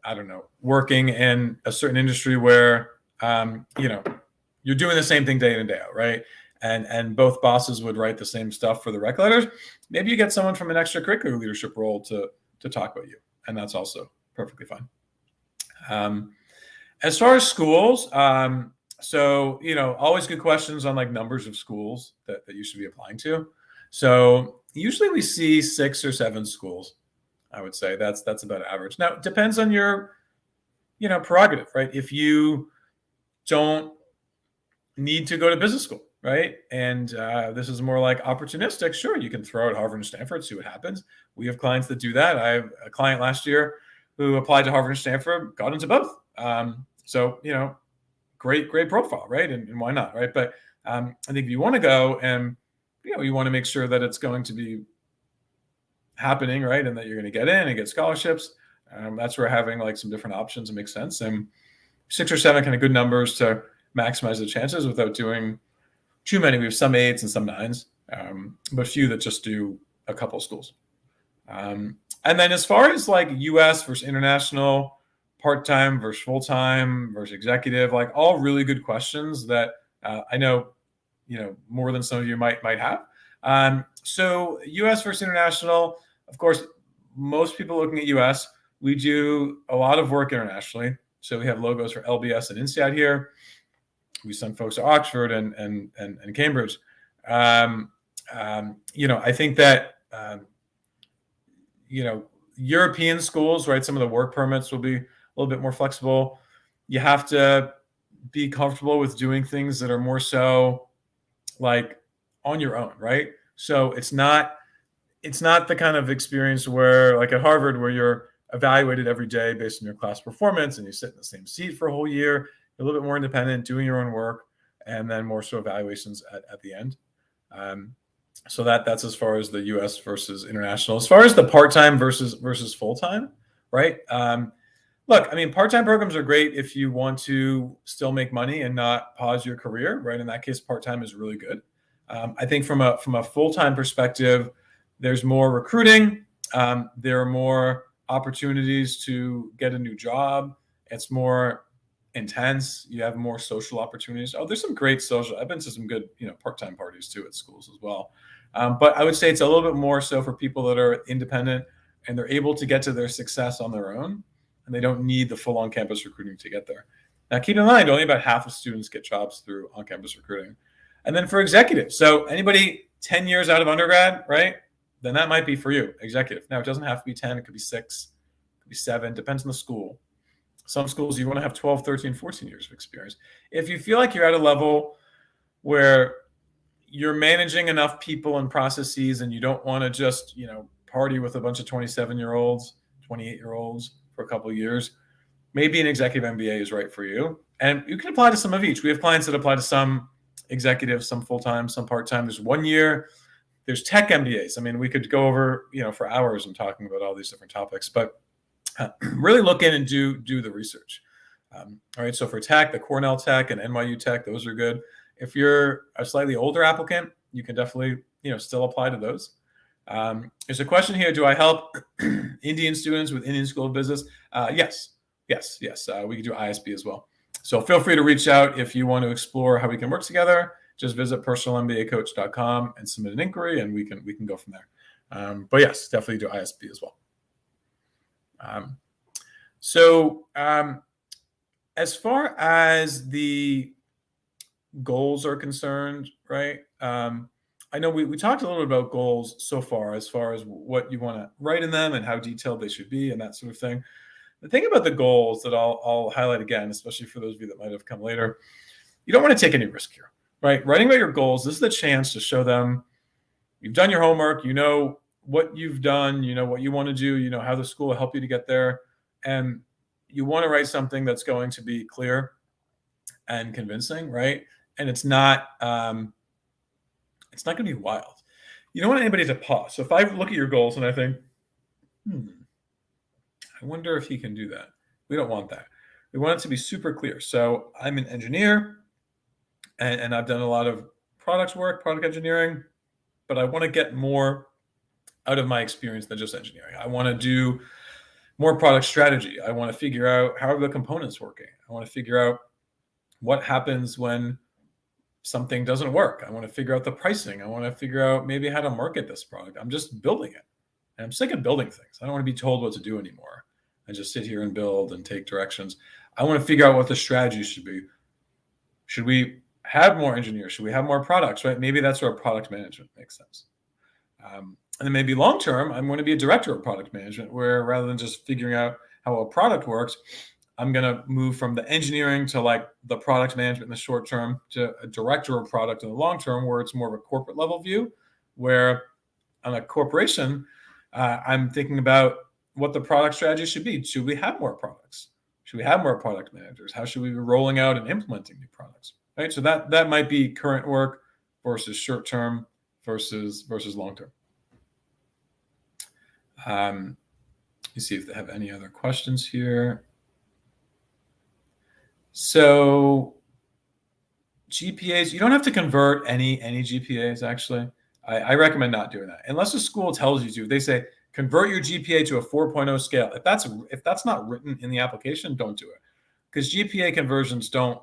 I don't know, working in a certain industry where, you're doing the same thing day in and day out, right? And both bosses would write the same stuff for the rec letters. Maybe you get someone from an extracurricular leadership role to talk about you, and that's also perfectly fine. As far as schools, so, always good questions on like numbers of schools that you should be applying to. So usually we see 6 or 7 schools. I would say that's about average. Now, it depends on your, prerogative, right? If you don't need to go to business school, right? And this is more like opportunistic. Sure, you can throw out Harvard and Stanford, see what happens. We have clients that do that. I have a client last year who applied to Harvard and Stanford, got into both. So, great profile, right? And why not, right? But I think if you want to go and, you want to make sure that it's going to be happening, right? And that you're going to get in and get scholarships. That's where having like some different options makes sense. And 6 or 7 kind of good numbers to maximize the chances without doing too many. We have some 8s and some 9s, but few that just do a couple schools. And then as far as like US versus international, part-time versus full-time versus executive, like all really good questions that I know, more than some of you might have. So US versus international, of course, most people looking at US, we do a lot of work internationally. So we have logos for LBS and INSEAD here. We send folks to Oxford and Cambridge. I think that, European schools, right? Some of the work permits will be a little bit more flexible. You have to be comfortable with doing things that are more so like on your own, right? So it's not the kind of experience where like at Harvard where you're evaluated every day based on your class performance and you sit in the same seat for a whole year. You're a little bit more independent, doing your own work, and then more so evaluations at the end. So that's as far as the US versus international. As far as the part-time versus full-time, right? Look, I mean, part-time programs are great if you want to still make money and not pause your career, right? In that case, part-time is really good. I think from a full-time perspective, there's more recruiting. There are more opportunities to get a new job. It's more intense. You have more social opportunities. Oh, there's some great social. I've been to some good, part-time parties too at schools as well. But I would say it's a little bit more so for people that are independent and they're able to get to their success on their own, and they don't need the full on-campus recruiting to get there. Now, keep in mind, only about half of students get jobs through on-campus recruiting. And then for executives, so anybody 10 years out of undergrad, right? Then that might be for you, executive. Now, it doesn't have to be 10. It could be 6, it could be 7, depends on the school. Some schools, you want to have 12, 13, 14 years of experience. If you feel like you're at a level where you're managing enough people and processes and you don't want to just, party with a bunch of 27-year-olds, 28-year-olds for a couple of years, maybe an executive MBA is right for you. And you can apply to some of each. We have clients that apply to some executives, some full-time, some part-time. There's 1 year. There's tech MBAs. I mean, we could go over, for hours and talking about all these different topics, but really look in and do the research. All right. So for tech, the Cornell Tech and NYU Tech, those are good. If you're a slightly older applicant, you can definitely, still apply to those. There's a question here. Do I help Indian students with Indian School of Business? Yes. We can do ISB as well. So feel free to reach out if you want to explore how we can work together. Just visit personalmbacoach.com and submit an inquiry, and we can go from there. But yes, definitely do ISB as well. As far as the goals are concerned, right? I know we talked a little bit about goals so far as what you want to write in them and how detailed they should be and that sort of thing. The thing about the goals that I'll highlight again, especially for those of you that might have come later, you don't want to take any risk here, right? Writing about your goals, this is the chance to show them you've done your homework, you know what you've done, you know what you want to do, you know how the school will help you to get there. And you want to write something that's going to be clear and convincing, right? And it's not going to be wild. You don't want anybody to pause. So if I look at your goals and I think, I wonder if he can do that. We don't want that. We want it to be super clear. So I'm an engineer and I've done a lot of product engineering, but I want to get more out of my experience than just engineering. I want to do more product strategy. I want to figure out how are the components working. I want to figure out what happens when something doesn't work. I want to figure out the pricing. I want to figure out maybe how to market this product. I'm just building it. And I'm sick of building things. I don't want to be told what to do anymore. I just sit here and build and take directions. I want to figure out what the strategy should be. Should we have more engineers? Should we have more products, right? Maybe that's where product management makes sense. And then maybe long-term, I'm going to be a director of product management, where rather than just figuring out how a product works, I'm going to move from the engineering to like the product management in the short term to a director of product in the long term, where it's more of a corporate level view, where on a corporation, I'm thinking about what the product strategy should be. Should we have more products? Should we have more product managers? How should we be rolling out and implementing new products? Right. So that might be current work versus short term versus long term. You see if they have any other questions here. So GPAs, you don't have to convert any GPAs, actually. I recommend not doing that. Unless the school tells you to. They say, convert your GPA to a 4.0 scale. If that's not written in the application, don't do it. Because GPA conversions don't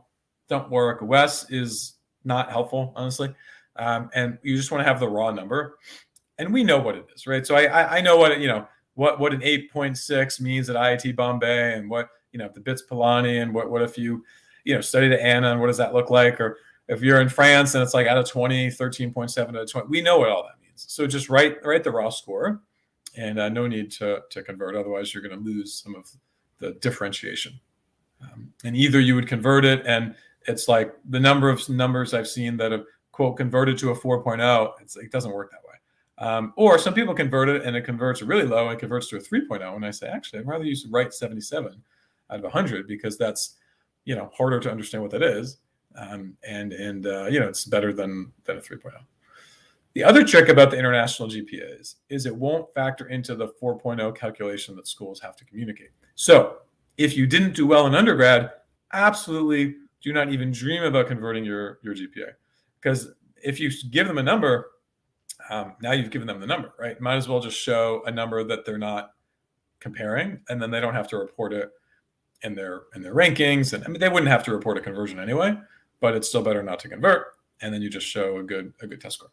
work. WES is not helpful, honestly. And you just want to have the raw number. And we know what it is, right? So I know what an 8.6 means at IIT Bombay, and what the BITS Pilani, and what if you studied at Anna, and what does that look like? Or if you're in France and it's like out of 20, 13.7 out of 20, we know what all that means. So just write the raw score, and no need to convert. Otherwise, you're going to lose some of the differentiation. And either you would convert it, and it's like the number of numbers I've seen that have, quote, converted to a 4.0, it doesn't work that way. Or some people convert it and it converts really low and converts to a 3.0. And I say, actually, I'd rather use to write 77 out of 100, because that's, harder to understand what that is. It's better than a 3.0. The other trick about the international GPAs is it won't factor into the 4.0 calculation that schools have to communicate. So if you didn't do well in undergrad, absolutely do not even dream about converting your GPA. Because if you give them a number, now you've given them the number, right? Might as well just show a number that they're not comparing, and then they don't have to report it in their rankings. And I mean, they wouldn't have to report a conversion anyway, but it's still better not to convert. And then you just show a good test score.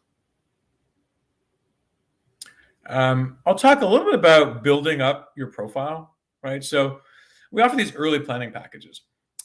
I'll talk a little bit about building up your profile, right? So we offer these early planning packages,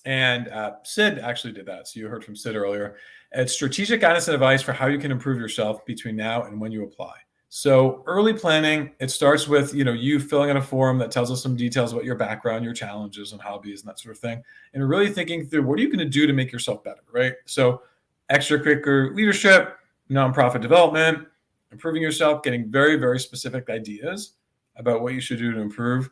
and Sid actually did that. So you heard from Sid earlier. It's strategic guidance and advice for how you can improve yourself between now and when you apply. So early planning, it starts with, you filling out a form that tells us some details about your background, your challenges and hobbies and that sort of thing. And really thinking through, what are you going to do to make yourself better, right? So extracurricular leadership, nonprofit development, improving yourself, getting very, very specific ideas about what you should do to improve.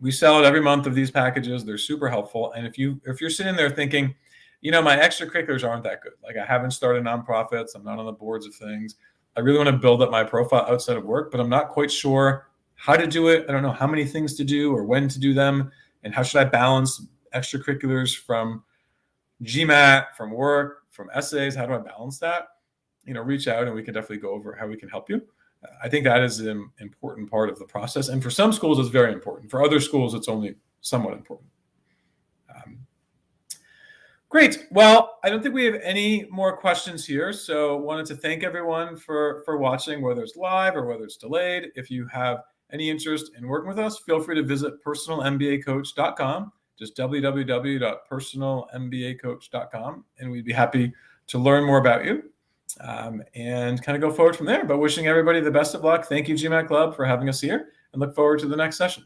We sell it every month of these packages. They're super helpful. And if you're sitting there thinking, my extracurriculars aren't that good. Like, I haven't started nonprofits. I'm not on the boards of things. I really want to build up my profile outside of work, but I'm not quite sure how to do it. I don't know how many things to do or when to do them. And how should I balance extracurriculars from GMAT, from work, from essays? How do I balance that? Reach out, and we can definitely go over how we can help you. I think that is an important part of the process. And for some schools, it's very important. For other schools, it's only somewhat important. Great. Well, I don't think we have any more questions here. So wanted to thank everyone for watching, whether it's live or whether it's delayed. If you have any interest in working with us, feel free to visit personalmbacoach.com, just www.personalmbacoach.com, and we'd be happy to learn more about you. and kind of go forward from there. But wishing everybody the best of luck. Thank you, GMAT Club, for having us here, and look forward to the next session.